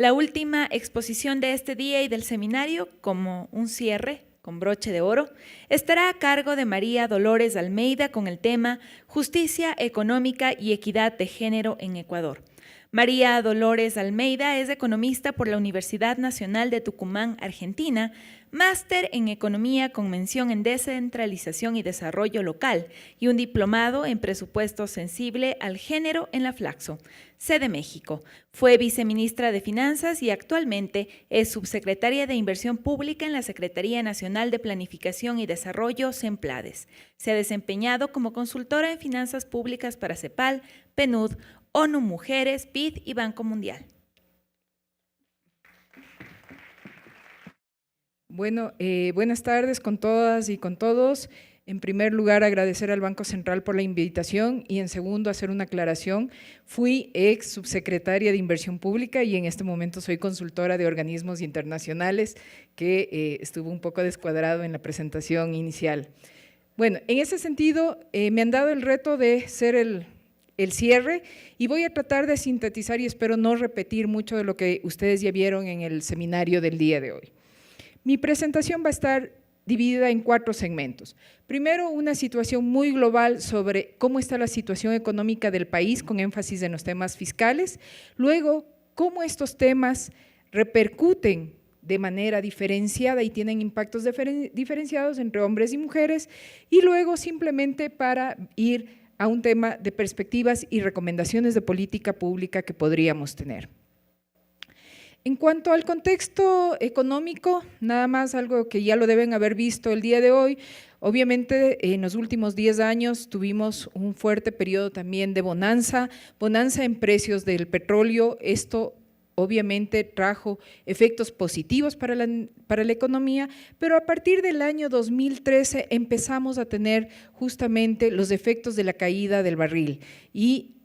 La última exposición de este día y del seminario, como un cierre con broche de oro, estará a cargo de María Dolores Almeida con el tema Justicia Económica y Equidad de Género en Ecuador. María Dolores Almeida es economista por la Universidad Nacional de Tucumán, Argentina, máster en Economía con mención en Descentralización y Desarrollo Local y un diplomado en Presupuesto Sensible al Género en la Flaxo, sede México. Fue viceministra de Finanzas y actualmente es subsecretaria de Inversión Pública en la Secretaría Nacional de Planificación y Desarrollo, SEMPLADES. Se ha desempeñado como consultora en finanzas públicas para CEPAL, PNUD, ONU Mujeres, BID y Banco Mundial. Bueno, buenas tardes con todas y con todos. En primer lugar, agradecer al Banco Central por la invitación y en segundo, hacer una aclaración. Fui ex subsecretaria de Inversión Pública y en este momento soy consultora de organismos internacionales, que estuvo un poco descuadrado en la presentación inicial. Bueno, en ese sentido, me han dado el reto de ser el cierre y voy a tratar de sintetizar y espero no repetir mucho de lo que ustedes ya vieron en el seminario del día de hoy. Mi presentación va a estar dividida en 4 segmentos. Primero, una situación muy global sobre cómo está la situación económica del país, con énfasis en los temas fiscales. Luego, cómo estos temas repercuten de manera diferenciada y tienen impactos diferenciados entre hombres y mujeres. Y luego, simplemente para ir a un tema de perspectivas y recomendaciones de política pública que podríamos tener. En cuanto al contexto económico, nada más algo que ya lo deben haber visto el día de hoy. Obviamente, en los últimos 10 años tuvimos un fuerte periodo también de bonanza en precios del petróleo. Esto obviamente trajo efectos positivos para la economía, pero a partir del año 2013 empezamos a tener justamente los efectos de la caída del barril y,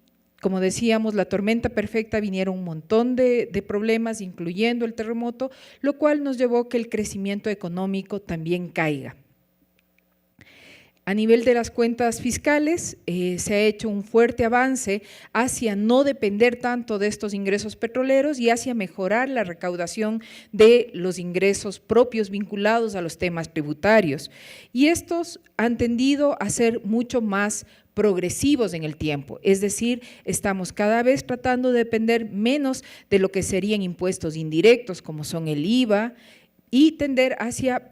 como decíamos, la tormenta perfecta, vinieron un montón de problemas, incluyendo el terremoto, lo cual nos llevó a que el crecimiento económico también caiga. A nivel de las cuentas fiscales, se ha hecho un fuerte avance hacia no depender tanto de estos ingresos petroleros y hacia mejorar la recaudación de los ingresos propios vinculados a los temas tributarios. Y estos han tendido a ser mucho más progresivos en el tiempo, es decir, estamos cada vez tratando de depender menos de lo que serían impuestos indirectos, como son el IVA, y tender hacia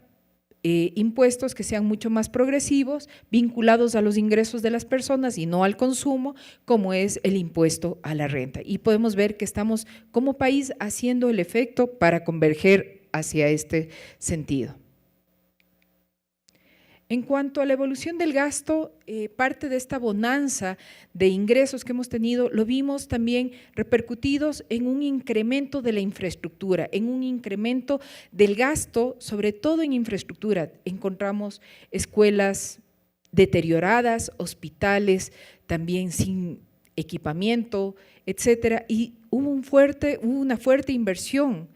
impuestos que sean mucho más progresivos, vinculados a los ingresos de las personas y no al consumo, como es el impuesto a la renta. Y podemos ver que estamos como país haciendo el efecto para converger hacia este sentido. En cuanto a la evolución del gasto, parte de esta bonanza de ingresos que hemos tenido, lo vimos también repercutidos en un incremento de la infraestructura, en un incremento del gasto, sobre todo en infraestructura. Encontramos escuelas deterioradas, hospitales también sin equipamiento, etcétera, y hubo una fuerte inversión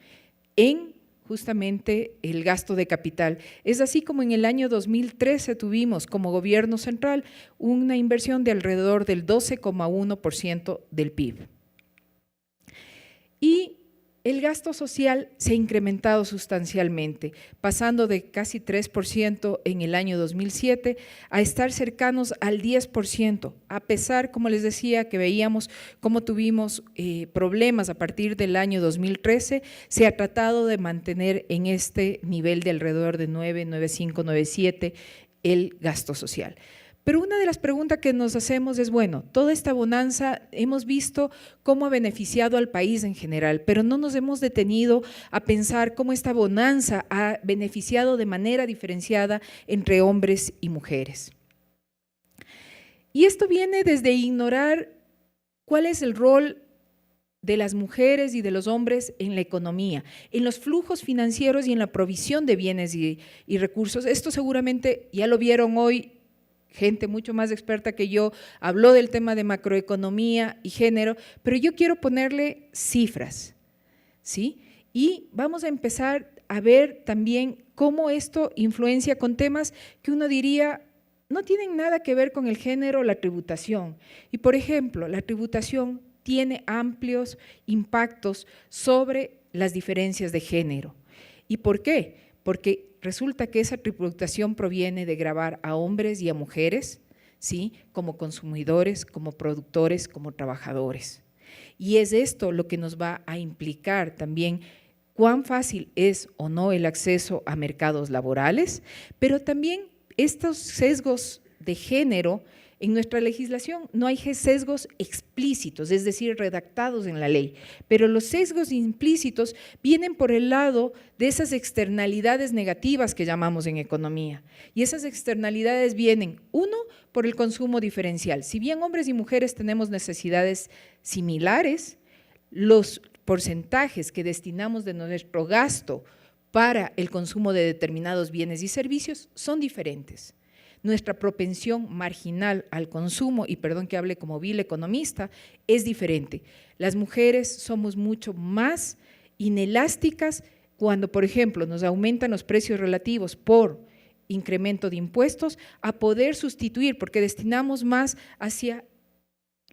en justamente el gasto de capital. Es así como en el año 2013 tuvimos como gobierno central una inversión de alrededor del 12,1% del PIB. Y el gasto social se ha incrementado sustancialmente, pasando de casi 3% en el año 2007 a estar cercanos al 10%, a pesar, como les decía, que veíamos cómo tuvimos problemas a partir del año 2013, se ha tratado de mantener en este nivel de alrededor de 9, 9,5, 9,7 el gasto social. Pero una de las preguntas que nos hacemos es, bueno, toda esta bonanza hemos visto cómo ha beneficiado al país en general, pero no nos hemos detenido a pensar cómo esta bonanza ha beneficiado de manera diferenciada entre hombres y mujeres. Y esto viene desde ignorar cuál es el rol de las mujeres y de los hombres en la economía, en los flujos financieros y en la provisión de bienes y recursos. Esto seguramente ya lo vieron hoy. Gente mucho más experta que yo habló del tema de macroeconomía y género, pero yo quiero ponerle cifras, ¿sí? Y vamos a empezar a ver también cómo esto influencia con temas que uno diría no tienen nada que ver con el género o la tributación. Y por ejemplo, la tributación tiene amplios impactos sobre las diferencias de género. ¿Y por qué? Porque resulta que esa tributación proviene de gravar a hombres y a mujeres, ¿sí?, como consumidores, como productores, como trabajadores. Y es esto lo que nos va a implicar también cuán fácil es o no el acceso a mercados laborales, pero también estos sesgos de género. En nuestra legislación no hay sesgos explícitos, es decir, redactados en la ley, pero los sesgos implícitos vienen por el lado de esas externalidades negativas que llamamos en economía. Y esas externalidades vienen, uno, por el consumo diferencial. Si bien hombres y mujeres tenemos necesidades similares, los porcentajes que destinamos de nuestro gasto para el consumo de determinados bienes y servicios son diferentes. Nuestra propensión marginal al consumo, y perdón que hable como vil economista, es diferente. Las mujeres somos mucho más inelásticas cuando, por ejemplo, nos aumentan los precios relativos por incremento de impuestos, a poder sustituir, porque destinamos más hacia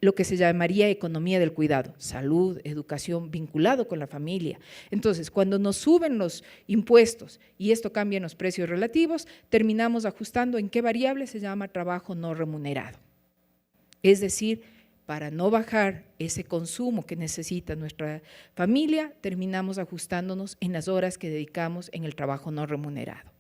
lo que se llamaría economía del cuidado, salud, educación, vinculado con la familia. Entonces, cuando nos suben los impuestos y esto cambia en los precios relativos, terminamos ajustando en qué variable se llama trabajo no remunerado. Es decir, para no bajar ese consumo que necesita nuestra familia, terminamos ajustándonos en las horas que dedicamos en el trabajo no remunerado.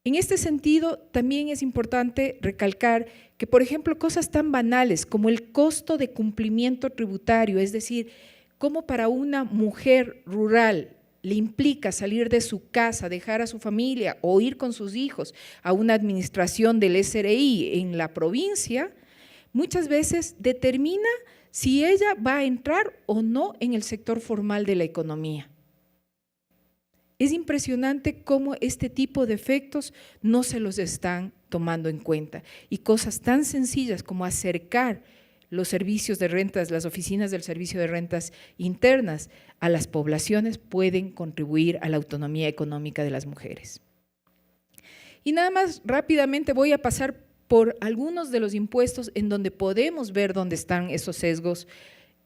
En este sentido, también es importante recalcar que, por ejemplo, cosas tan banales como el costo de cumplimiento tributario, es decir, cómo para una mujer rural le implica salir de su casa, dejar a su familia o ir con sus hijos a una administración del SRI en la provincia, muchas veces determina si ella va a entrar o no en el sector formal de la economía. Es impresionante cómo este tipo de efectos no se los están tomando en cuenta y cosas tan sencillas como acercar los servicios de rentas, las oficinas del servicio de rentas internas a las poblaciones pueden contribuir a la autonomía económica de las mujeres. Y nada más rápidamente voy a pasar por algunos de los impuestos en donde podemos ver dónde están esos sesgos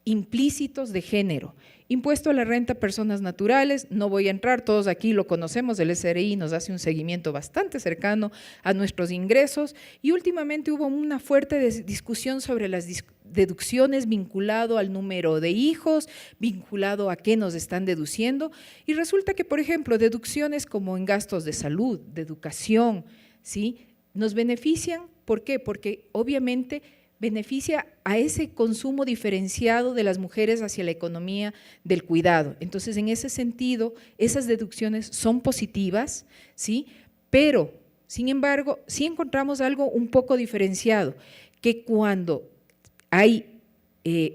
implícitos de género. Impuesto a la renta a personas naturales, no voy a entrar, todos aquí lo conocemos, el SRI nos hace un seguimiento bastante cercano a nuestros ingresos y últimamente hubo una fuerte discusión sobre las deducciones vinculado al número de hijos, vinculado a qué nos están deduciendo y resulta que, por ejemplo, deducciones como en gastos de salud, de educación, ¿sí?, nos benefician. ¿Por qué? Porque obviamente beneficia a ese consumo diferenciado de las mujeres hacia la economía del cuidado. Entonces, en ese sentido, esas deducciones son positivas, ¿sí? Pero, sin embargo, sí encontramos algo un poco diferenciado, que cuando hay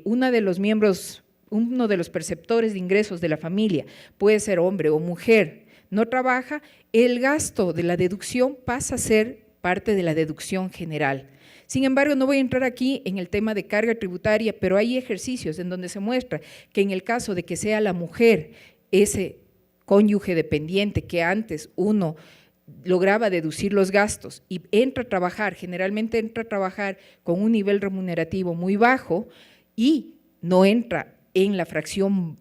uno de los perceptores de ingresos de la familia, puede ser hombre o mujer, no trabaja, el gasto de la deducción pasa a ser parte de la deducción general. Sin embargo, no voy a entrar aquí en el tema de carga tributaria, pero hay ejercicios en donde se muestra que en el caso de que sea la mujer ese cónyuge dependiente que antes uno lograba deducir los gastos y entra a trabajar, generalmente entra a trabajar con un nivel remunerativo muy bajo y no entra en la fracción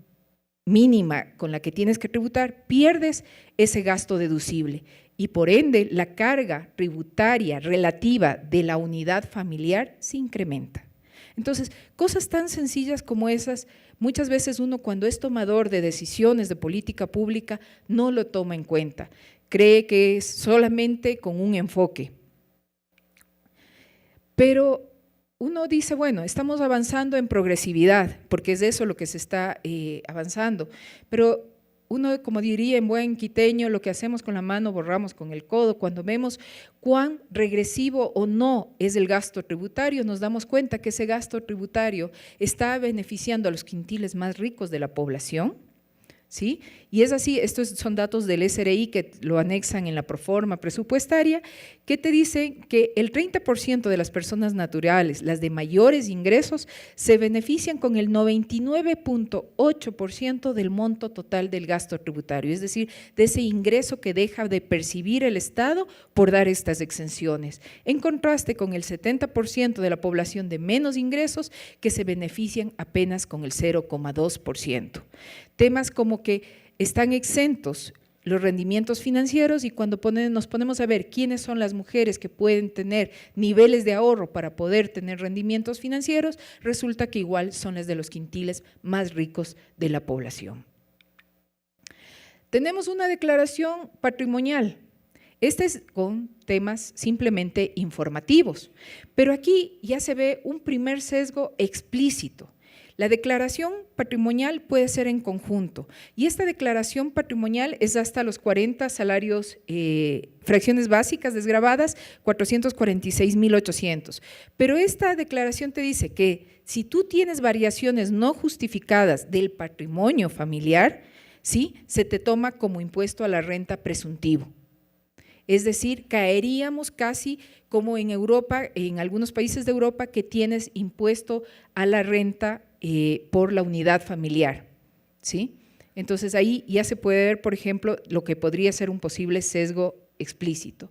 mínima con la que tienes que tributar, pierdes ese gasto deducible. Y por ende la carga tributaria relativa de la unidad familiar se incrementa. Entonces, cosas tan sencillas como esas, muchas veces uno cuando es tomador de decisiones de política pública no lo toma en cuenta, cree que es solamente con un enfoque. Pero uno dice, bueno, estamos avanzando en progresividad, porque es de eso lo que se está avanzando, pero uno, como diría en buen quiteño, lo que hacemos con la mano borramos con el codo. Cuando vemos cuán regresivo o no es el gasto tributario, nos damos cuenta que ese gasto tributario está beneficiando a los quintiles más ricos de la población, ¿sí? Y es así, estos son datos del SRI que lo anexan en la proforma presupuestaria, que te dicen que el 30% de las personas naturales, las de mayores ingresos, se benefician con el 99.8% del monto total del gasto tributario, es decir, de ese ingreso que deja de percibir el Estado por dar estas exenciones, en contraste con el 70% de la población de menos ingresos que se benefician apenas con el 0,2%. Temas como como que están exentos los rendimientos financieros, y cuando nos ponemos a ver quiénes son las mujeres que pueden tener niveles de ahorro para poder tener rendimientos financieros, resulta que igual son las de los quintiles más ricos de la población. Tenemos una declaración patrimonial. Este es con temas simplemente informativos, pero aquí ya se ve un primer sesgo explícito. La declaración patrimonial puede ser en conjunto, y esta declaración patrimonial es hasta los 40 salarios, fracciones básicas desgravadas, 446.800. Pero esta declaración te dice que si tú tienes variaciones no justificadas del patrimonio familiar, ¿sí?, se te toma como impuesto a la renta presuntivo. Es decir, caeríamos casi como en Europa, en algunos países de Europa, que tienes impuesto a la renta por la unidad familiar, ¿sí? Entonces ahí ya se puede ver, por ejemplo, lo que podría ser un posible sesgo explícito.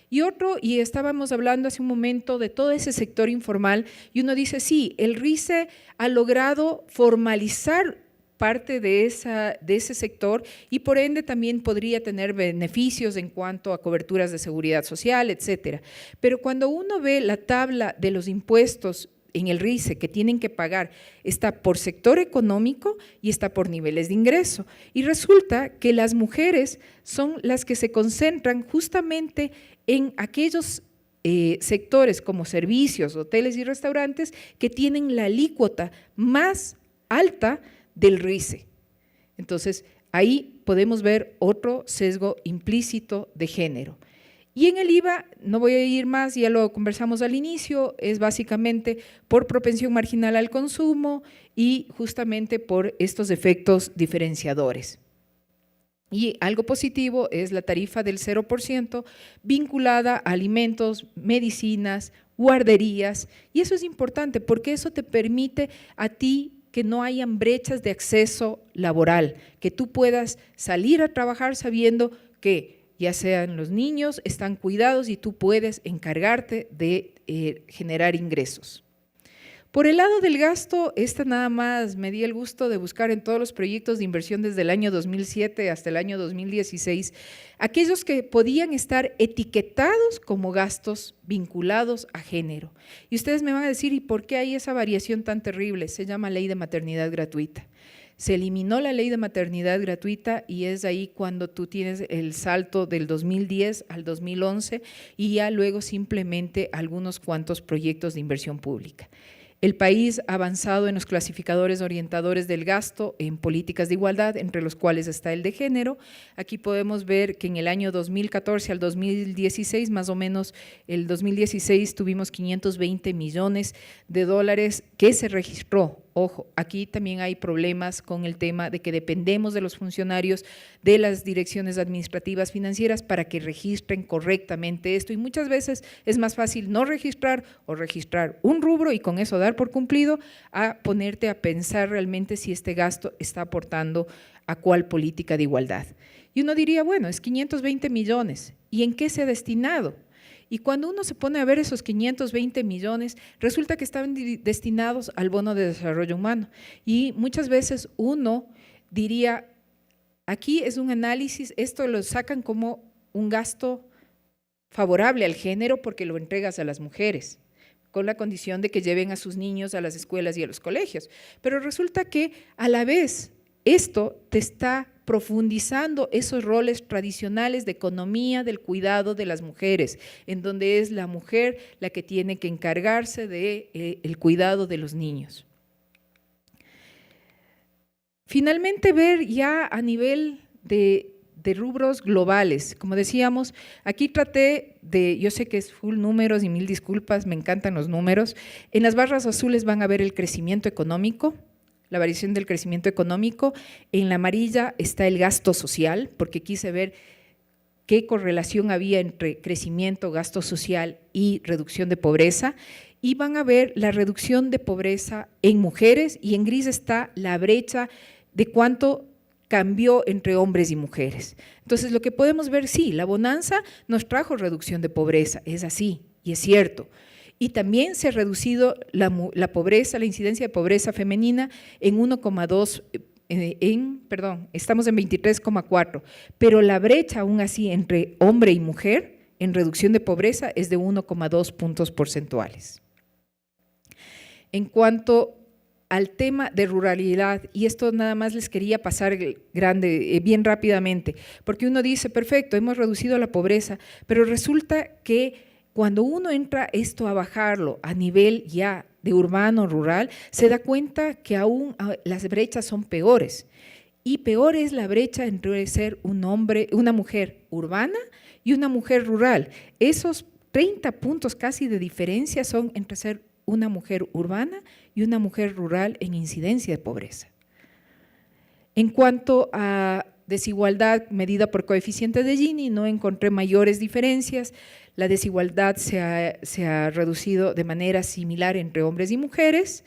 Y otro, y estábamos hablando hace un momento de todo ese sector informal, y uno dice, sí, el RICE ha logrado formalizar parte de ese sector, y por ende también podría tener beneficios en cuanto a coberturas de seguridad social, etcétera. Pero cuando uno ve la tabla de los impuestos en el RICE que tienen que pagar, está por sector económico y está por niveles de ingreso, y resulta que las mujeres son las que se concentran justamente en aquellos sectores como servicios, hoteles y restaurantes que tienen la alícuota más alta del RICE. Entonces, ahí podemos ver otro sesgo implícito de género. Y en el IVA, no voy a ir más, ya lo conversamos al inicio, es básicamente por propensión marginal al consumo y justamente por estos efectos diferenciadores. Y algo positivo es la tarifa del 0% vinculada a alimentos, medicinas, guarderías, y eso es importante porque eso te permite a ti que no hayan brechas de acceso laboral, que tú puedas salir a trabajar sabiendo que ya sean los niños, están cuidados y tú puedes encargarte de generar ingresos. Por el lado del gasto, esta nada más me di el gusto de buscar en todos los proyectos de inversión desde el año 2007 hasta el año 2016, aquellos que podían estar etiquetados como gastos vinculados a género. Y ustedes me van a decir, ¿y por qué hay esa variación tan terrible? Se llama ley de maternidad gratuita. Se eliminó la ley de maternidad gratuita y es ahí cuando tú tienes el salto del 2010 al 2011 y ya luego simplemente algunos cuantos proyectos de inversión pública. El país ha avanzado en los clasificadores orientadores del gasto en políticas de igualdad, entre los cuales está el de género. Aquí podemos ver que en el año 2014 al 2016, más o menos el 2016 tuvimos 520 millones de dólares que se registró. Ojo, aquí también hay problemas con el tema de que dependemos de los funcionarios de las direcciones administrativas financieras para que registren correctamente esto, y muchas veces es más fácil no registrar o registrar un rubro y con eso dar por cumplido a ponerte a pensar realmente si este gasto está aportando a cuál política de igualdad. Y uno diría, bueno, es 520 millones, ¿y en qué se ha destinado? Y cuando uno se pone a ver esos 520 millones, resulta que estaban destinados al bono de desarrollo humano. Y muchas veces uno diría, aquí es un análisis, esto lo sacan como un gasto favorable al género porque lo entregas a las mujeres, con la condición de que lleven a sus niños a las escuelas y a los colegios. Pero resulta que a la vez esto te está profundizando esos roles tradicionales de economía del cuidado de las mujeres, en donde es la mujer la que tiene que encargarse del cuidado de los niños. Finalmente, ver ya a nivel de rubros globales, como decíamos, aquí traté de, yo sé que es full números y mil disculpas, me encantan los números. En las barras azules van a ver el crecimiento económico, la variación del crecimiento económico. En la amarilla está el gasto social, porque quise ver qué correlación había entre crecimiento, gasto social y reducción de pobreza, y van a ver la reducción de pobreza en mujeres, y en gris está la brecha de cuánto cambió entre hombres y mujeres. Entonces, lo que podemos ver, sí, la bonanza nos trajo reducción de pobreza, es así y es cierto. Y también se ha reducido la pobreza, la incidencia de pobreza femenina en 1,2 estamos en 23,4, pero la brecha aún así entre hombre y mujer en reducción de pobreza es de 1,2 puntos porcentuales. En cuanto al tema de ruralidad, y esto nada más les quería pasar bien rápidamente, porque uno dice, perfecto, hemos reducido la pobreza, pero resulta que cuando uno entra esto a bajarlo a nivel ya de urbano, rural, se da cuenta que aún las brechas son peores. Y peor es la brecha entre ser una mujer urbana y una mujer rural. Esos 30 puntos casi de diferencia son entre ser una mujer urbana y una mujer rural en incidencia de pobreza. En cuanto a desigualdad medida por coeficiente de Gini, no encontré mayores diferencias. La desigualdad se ha reducido de manera similar entre hombres y mujeres.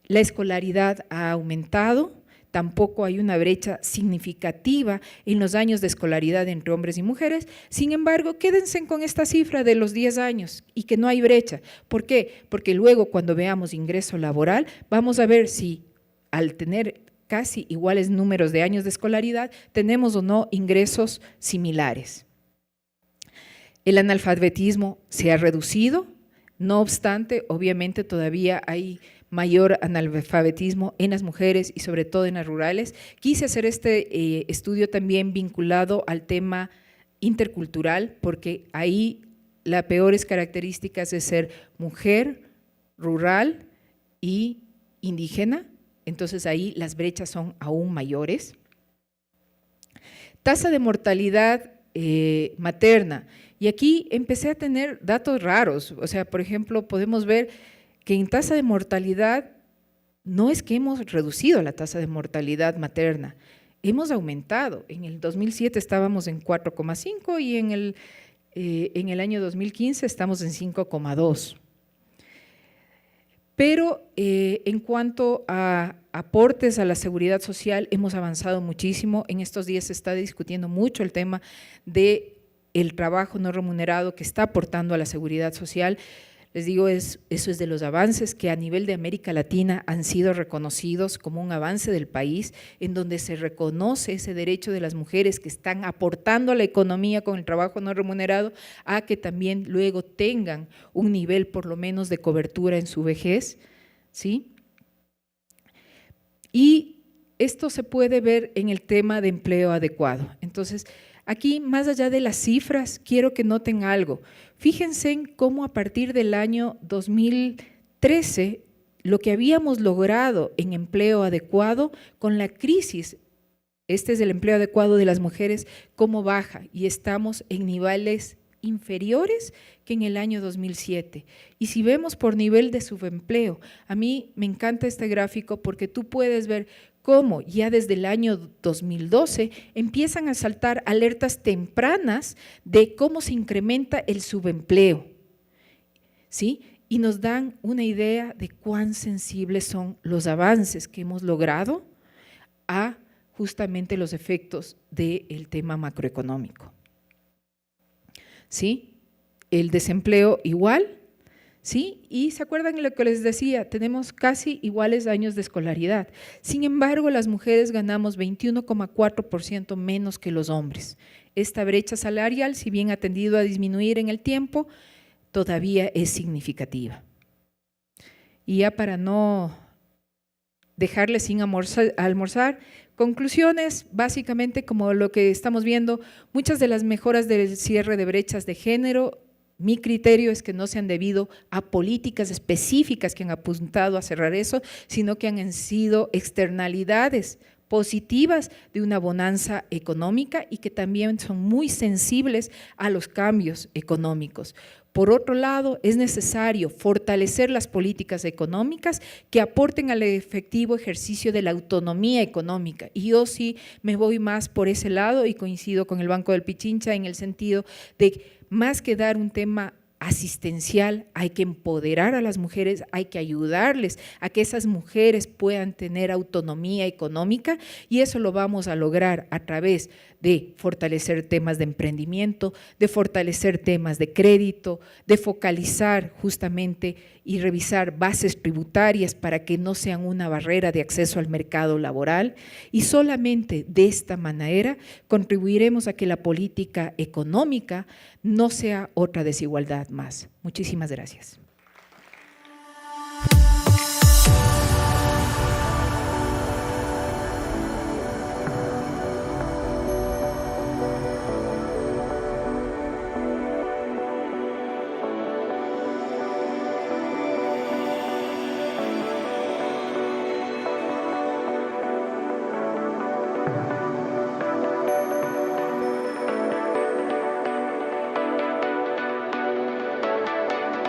La escolaridad ha aumentado. Tampoco hay una brecha significativa en los años de escolaridad entre hombres y mujeres. Sin embargo, quédense con esta cifra de los 10 años y que no hay brecha. ¿Por qué? Porque luego cuando veamos ingreso laboral, vamos a ver si al tener casi iguales números de años de escolaridad, tenemos o no ingresos similares. El analfabetismo se ha reducido, no obstante, obviamente todavía hay mayor analfabetismo en las mujeres y sobre todo en las rurales. Quise hacer este estudio también vinculado al tema intercultural, porque ahí las peores características es ser mujer, rural y indígena, entonces ahí las brechas son aún mayores. Tasa de mortalidad materna, y aquí empecé a tener datos raros, o sea, por ejemplo, podemos ver que en tasa de mortalidad no es que hemos reducido la tasa de mortalidad materna, hemos aumentado. En el 2007 estábamos en 4,5 y en el año 2015 estamos en 5,2. Pero en cuanto a aportes a la seguridad social, hemos avanzado muchísimo. En estos días se está discutiendo mucho el tema del trabajo no remunerado que está aportando a la seguridad social. Les digo, eso es de los avances que a nivel de América Latina han sido reconocidos como un avance del país, en donde se reconoce ese derecho de las mujeres que están aportando a la economía con el trabajo no remunerado a que también luego tengan un nivel por lo menos de cobertura en su vejez, ¿sí? Y esto se puede ver en el tema de empleo adecuado. Entonces, aquí, más allá de las cifras, quiero que noten algo. Fíjense en cómo a partir del año 2013, lo que habíamos logrado en empleo adecuado con la crisis, este es el empleo adecuado de las mujeres, cómo baja y estamos en niveles inferiores que en el año 2007. Y si vemos por nivel de subempleo, a mí me encanta este gráfico porque tú puedes ver cómo ya desde el año 2012 empiezan a saltar alertas tempranas de cómo se incrementa el subempleo, ¿sí? Y nos dan una idea de cuán sensibles son los avances que hemos logrado a justamente los efectos del tema macroeconómico, ¿sí? El desempleo igual, ¿sí? Y se acuerdan de lo que les decía, tenemos casi iguales años de escolaridad. Sin embargo, las mujeres ganamos 21,4% menos que los hombres. Esta brecha salarial, si bien ha tendido a disminuir en el tiempo, todavía es significativa. Y ya para no dejarles sin almorzar, conclusiones, básicamente como lo que estamos viendo, muchas de las mejoras del cierre de brechas de género, mi criterio es que no se han debido a políticas específicas que han apuntado a cerrar eso, sino que han sido externalidades positivas de una bonanza económica y que también son muy sensibles a los cambios económicos. Por otro lado, es necesario fortalecer las políticas económicas que aporten al efectivo ejercicio de la autonomía económica. Y yo sí me voy más por ese lado y coincido con el Banco del Pichincha en el sentido de más que dar un tema asistencial, hay que empoderar a las mujeres, hay que ayudarles a que esas mujeres puedan tener autonomía económica, y eso lo vamos a lograr a través de fortalecer temas de emprendimiento, de fortalecer temas de crédito, de focalizar justamente y revisar bases tributarias para que no sean una barrera de acceso al mercado laboral, y solamente de esta manera contribuiremos a que la política económica no sea otra desigualdad más. Muchísimas gracias.